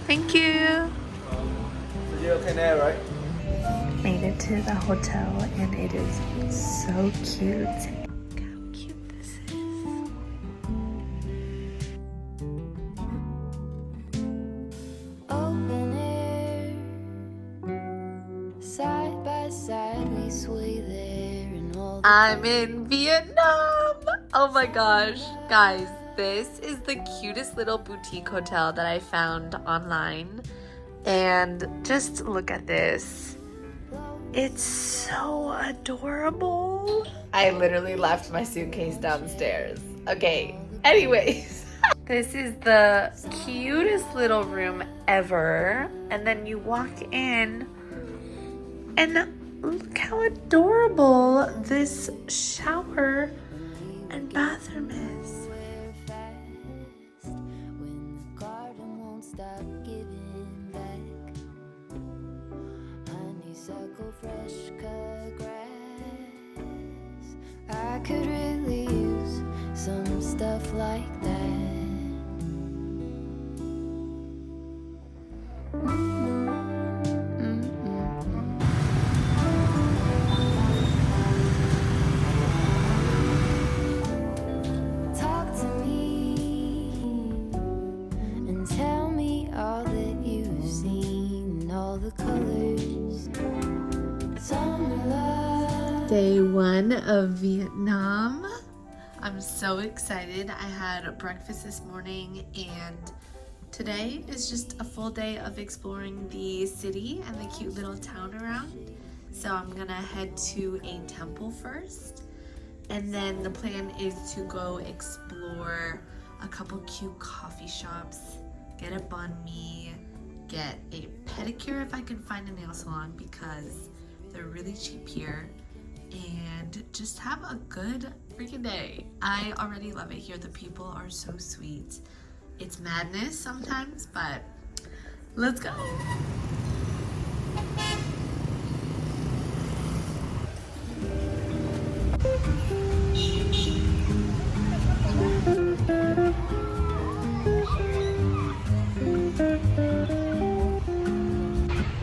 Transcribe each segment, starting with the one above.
Thank you. You're Kenna, right? Made it to the hotel and it is so cute. Look how cute this is. Open air, side by side we sway there and all the I'm in Vietnam. Oh my gosh, guys, this is the cutest little boutique hotel that I found online. And just look at this. It's so adorable. I literally left my suitcase downstairs. Okay, anyways. This is the cutest little room ever. And then you walk in and look how adorable this shower and bathroom is. when the garden won't stop giving back. Honeysuckle, fresh cut grass. I could really use some stuff like that. Talk to me and tell me all that you've seen, all the colors. Summer love. Day 1 of Vietnam. I'm so excited. I had breakfast this morning and today is just a full day of exploring the city and the cute little town around. So I'm gonna head to a temple first, and then the plan is to go explore a couple cute coffee shops, get a Bahn Mi, get a pedicure if I can find a nail salon because they're really cheap here, and just have a good freaking day. I already love it here. The people are so sweet. It's madness sometimes, but let's go.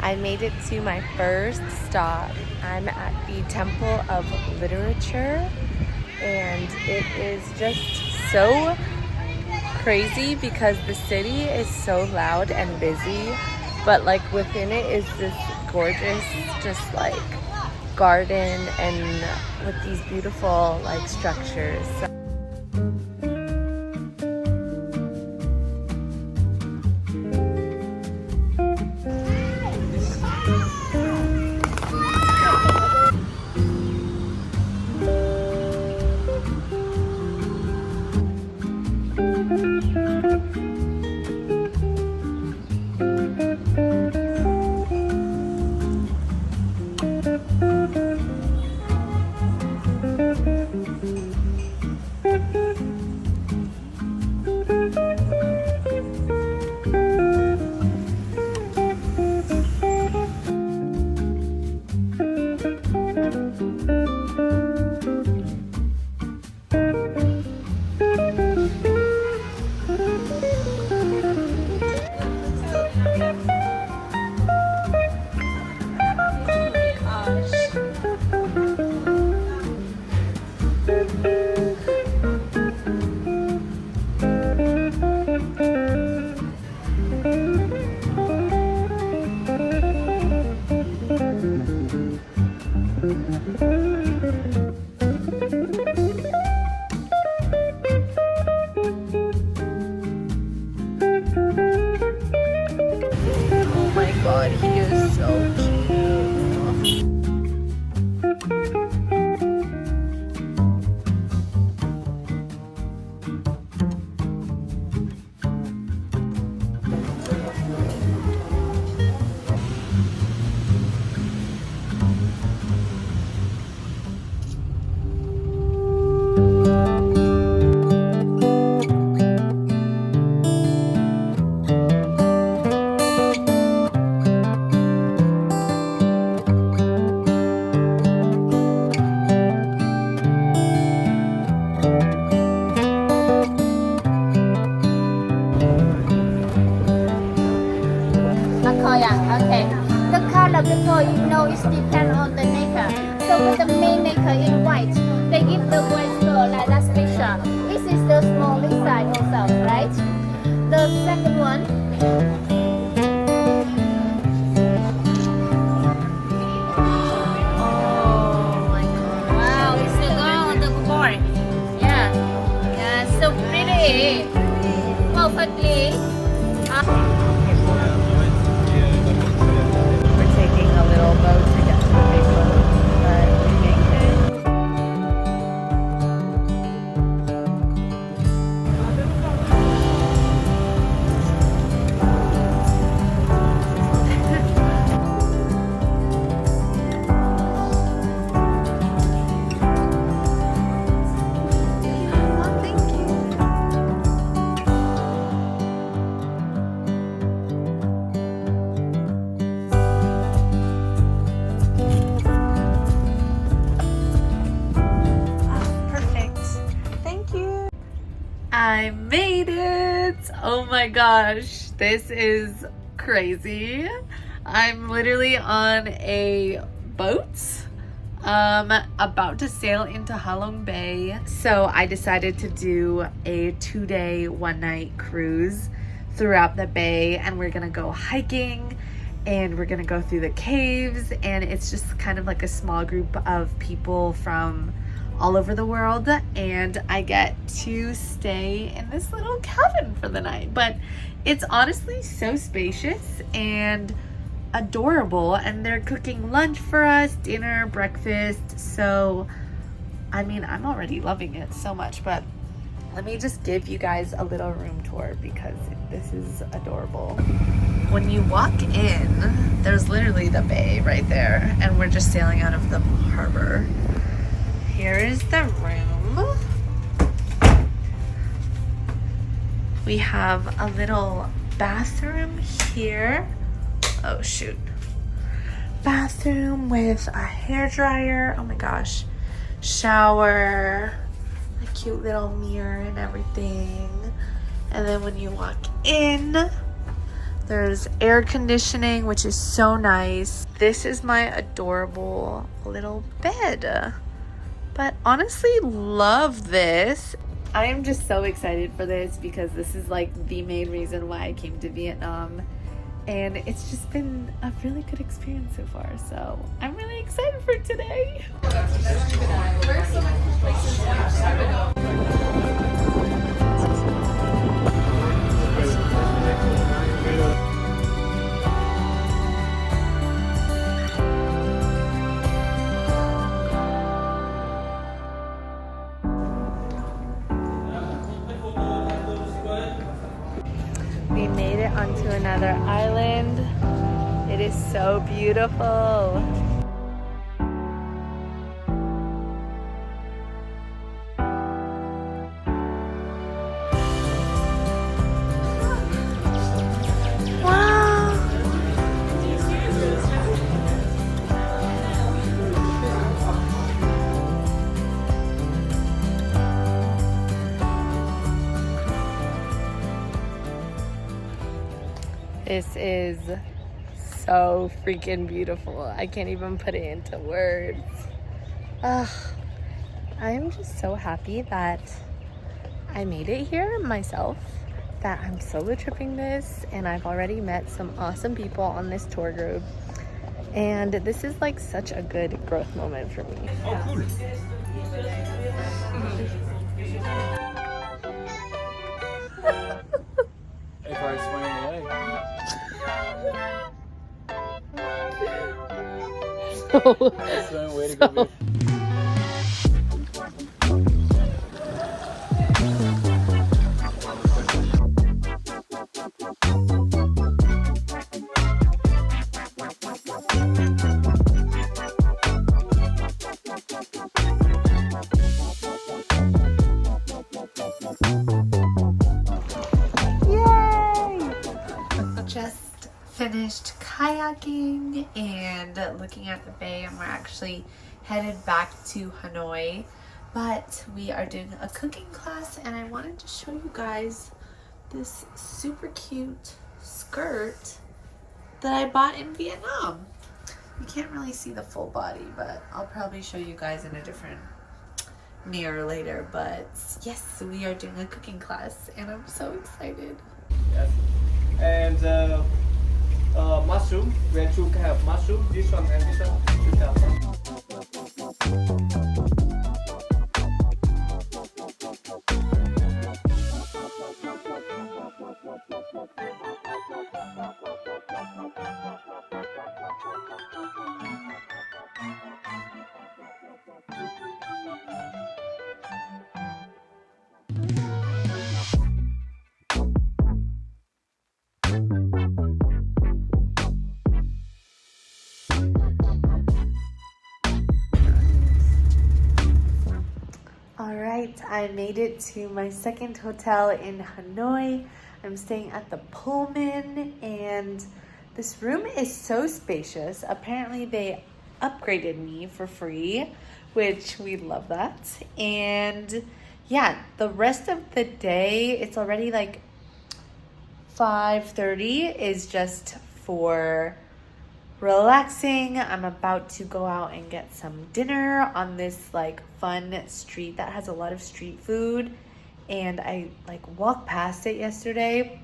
I made it to my first stop. I'm at the Temple of Literature, and it is just so crazy because the city is so loud and busy, but like within it is this gorgeous just like garden and with these beautiful like structures. Oh my god, he is so cute. Okay. The color before you know it depends on the nacre. So with the main nacre in white, they give the white store like that picture. This is the small inside also, right? The second one. Oh my god. Wow, it's the girl, the boy. Yeah. Yeah, so pretty. Perfectly. We're taking a little boat to get to the big boat, but we made it. Oh, thank you. Perfect. Thank you. I made it. Oh my gosh. This is crazy. I'm literally on a boat about to sail into Halong Bay. So I decided to do a 2-day, 1-night cruise throughout the bay, and we're gonna go hiking and we're gonna go through the caves, and it's just kind of like a small group of people from all over the world, and I get to stay in this little cabin for the night. But it's honestly so spacious and adorable, and they're cooking lunch for us, dinner, breakfast. So I mean, I'm already loving it so much, but let me just give you guys a little room tour because this is adorable. When you walk in, there's literally the bay right there, and we're just sailing out of the harbor. Here is the room. We have a little bathroom here. Oh shoot. Bathroom with a hairdryer. Oh my gosh. Shower. A cute little mirror and everything. And then when you walk in, there's air conditioning, which is so nice. This is my adorable little bed. But honestly, love this. I am just so excited for this because this is like the main reason why I came to Vietnam. And it's just been a really good experience so far. So I'm really excited for today. We made it onto another island. It is so beautiful. Wow. This is so freaking beautiful. I can't even put it into words. I am just so happy that I made it here myself, that I'm solo tripping this, and I've already met some awesome people on this tour group. And this is like such a good growth moment for me. Oh, cool. If I swing away. Swim way to go. Just finished kayaking and looking at the bay, and we're actually headed back to Hanoi, but we are doing a cooking class, and I wanted to show you guys this super cute skirt that I bought in Vietnam. You can't really see the full body, but I'll probably show you guys in a different mirror later. But yes, we are doing a cooking class and I'm so excited. Yes. And mushroom. We should have mushroom. This one and this one should have. All right, I made it to my second hotel in Hanoi. I'm staying at the Pullman and this room is so spacious. Apparently they upgraded me for free, which we love that. And yeah, the rest of the day, it's already like 5:30, is just for relaxing. I'm about to go out and get some dinner on this like fun street that has a lot of street food, and I like walked past it yesterday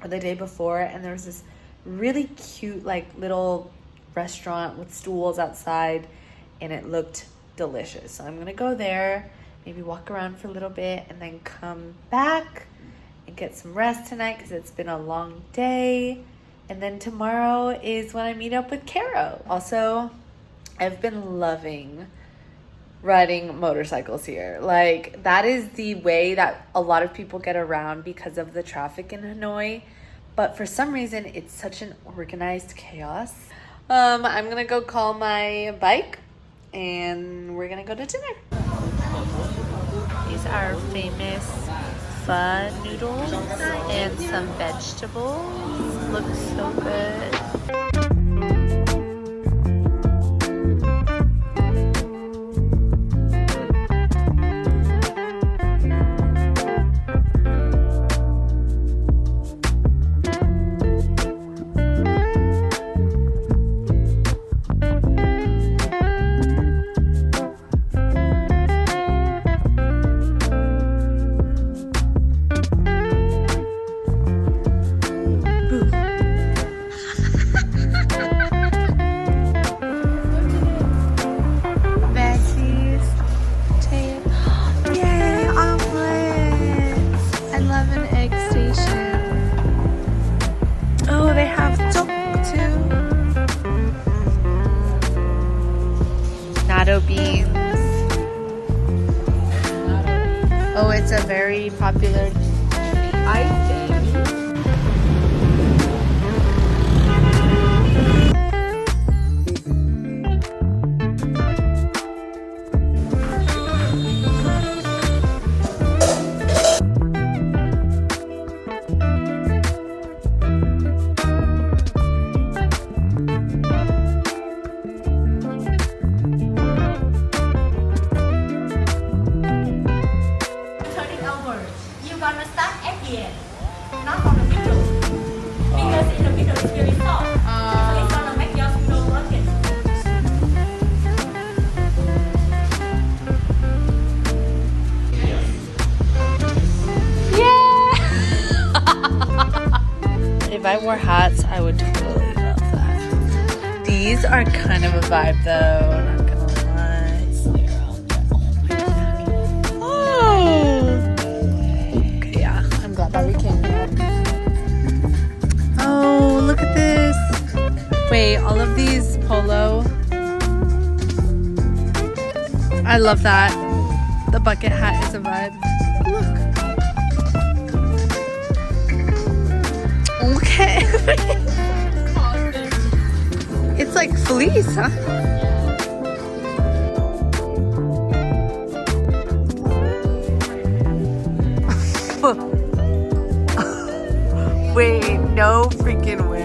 or the day before, and there was this really cute like little restaurant with stools outside and it looked delicious. So I'm gonna go there, maybe walk around for a little bit and then come back and get some rest tonight because it's been a long day. And then tomorrow is when I meet up with Caro. Also, I've been loving riding motorcycles here. Like, that is the way that a lot of people get around because of the traffic in Hanoi. But for some reason, it's such an organized chaos. I'm gonna go call my bike and we're gonna go to dinner. These are famous pho noodles and some vegetables. Looks so good. Beans. Oh, it's a very popular ice thing. If I wore hats, I would totally love that. These are kind of a vibe though, not gonna lie. Oh! Okay, yeah, I'm glad that we came here. Oh, look at this. Wait, all of these polo. I love that. The bucket hat is a vibe. Look. Okay. It's like fleece, huh? Wait, no freaking way.